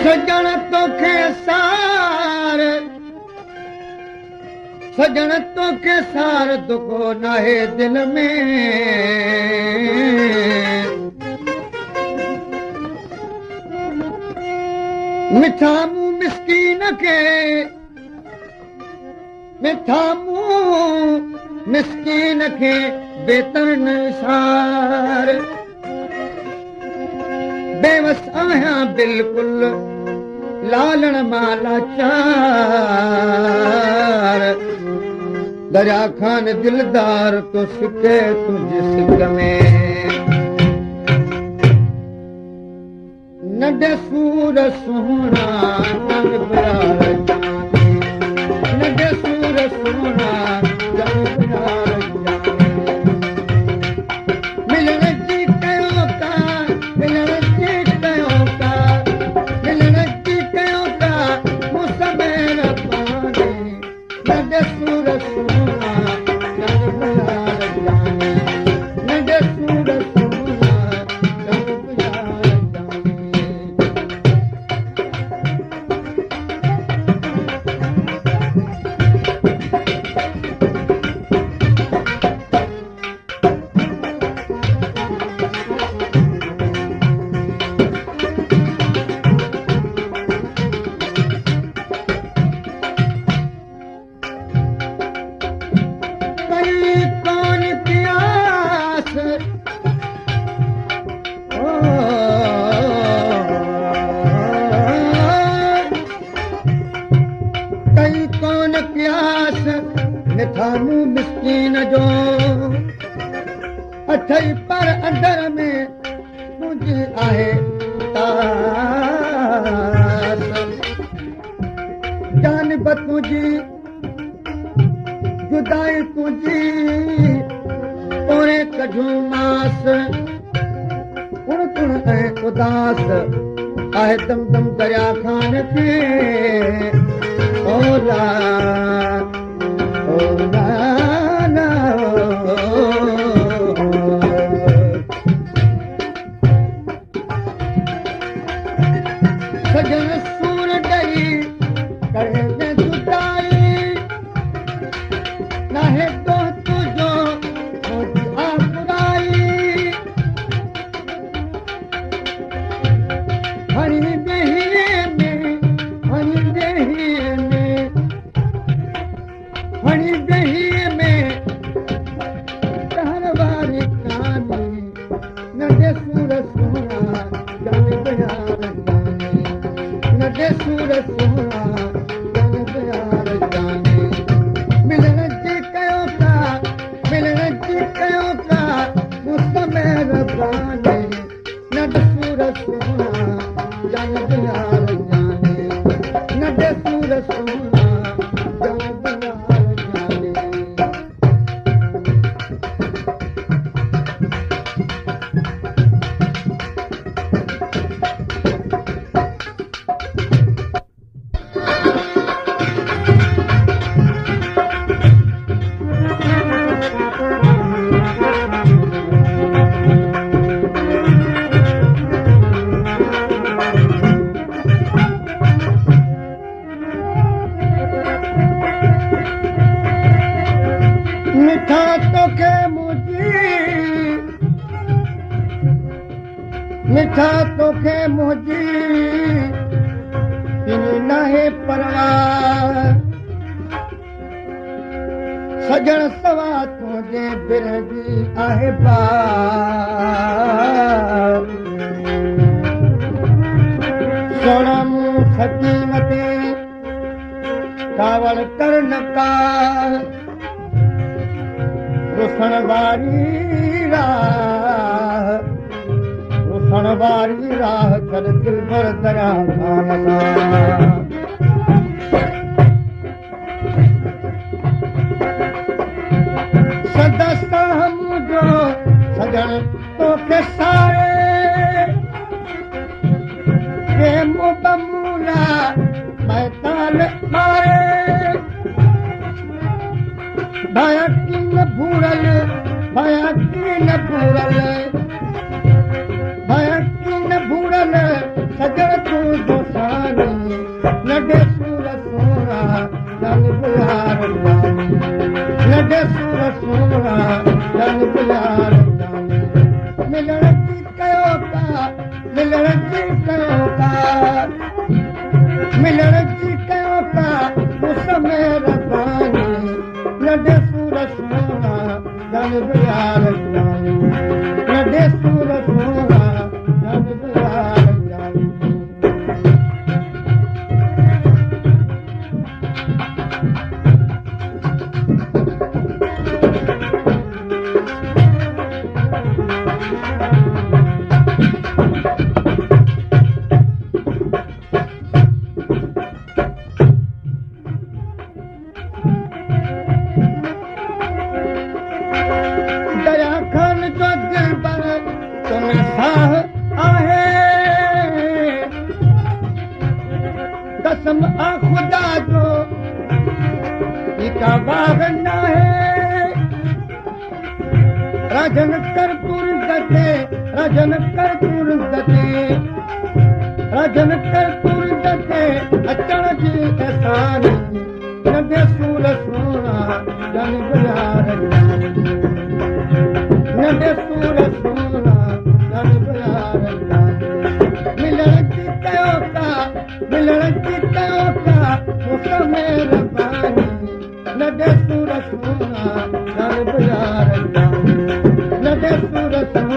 सजण तोखे सार सजण तोखे सार दुखो नाहे दिल में मिठा मुंहुं मिसकीन खे मिठा मुंहुं मिसकीन खे बेतर निसार बेवस आहियां बिल्कुलु लालण माला चार दरिया खान दिलदार तो सिके तुझे सिक में नंढे सूर सोहना जंग प्यार नंढे सूर सोहना जंग प्यार मिलण जी कयो का मिलण जी कयो का मिलण जी कयो का मुसमेर पानी नंढे सूर सोहना जंग प्यार नंढे सूर सोहना जंग प्यार मिसकीन जो अठई पर अंदर में तुझी आहे तास जानब तुझी जुदाई तुझी तोरे कढूं मास कुण कुण ऐं उदास आहे दम दम दरिया खान खे ओला सजन सूर ॾई करे में जुदाई नाहे तो तुझो बुराई हरी बेहीअ में हरी बेहीअ में हरी बेहीअ में कहर वारी कानी नंढे सूर सोहना जन प्यार नंढे सूर सोहना जन प्यार जाने मिलण जी कयो का मिलण जी कयो का मुस्तमेर पानी नंढे सूर सोहना जन प्यार जाने नंढे सूर सोहना जन प्यार जाने मिठा तोखे मुंहिंजी तिनी नाहे परवाह सजण सवा तुंहिंजे बिर जी आहे बार सोना मुंहुं सकीन ते कावड़ कर नका रुसण वारी राह रुसण वारी राह कर दिल भर दरिया खान सदस्ता मुंहिंजो सजण तोखे सारे प्रेम बमूला मैदान मारे भाया कीन भूरल भाया कीन भूरल भाया जी कयो था मिलण जी कयो था मिलण जी कयो था मुसमे रबानी नंढे सूर सोना जन बियार जानी नंढे सूर सोना जन बियार जानी दया खान जो दिल पर तुम्हें साह आहे कसम आ खुदा जो इका बाग न है राजन कर पुरदते राजन कर पुरदते राजन कर पुरदते अचण जी एहसानी नंढे सूर सोना जन बियार नंढे सूर सोना जन बियार मिलण जी कयो था मिलण जी कयो था मुसमे रबानी नंढे सूर सोना जन बियार नंढे सूर सोना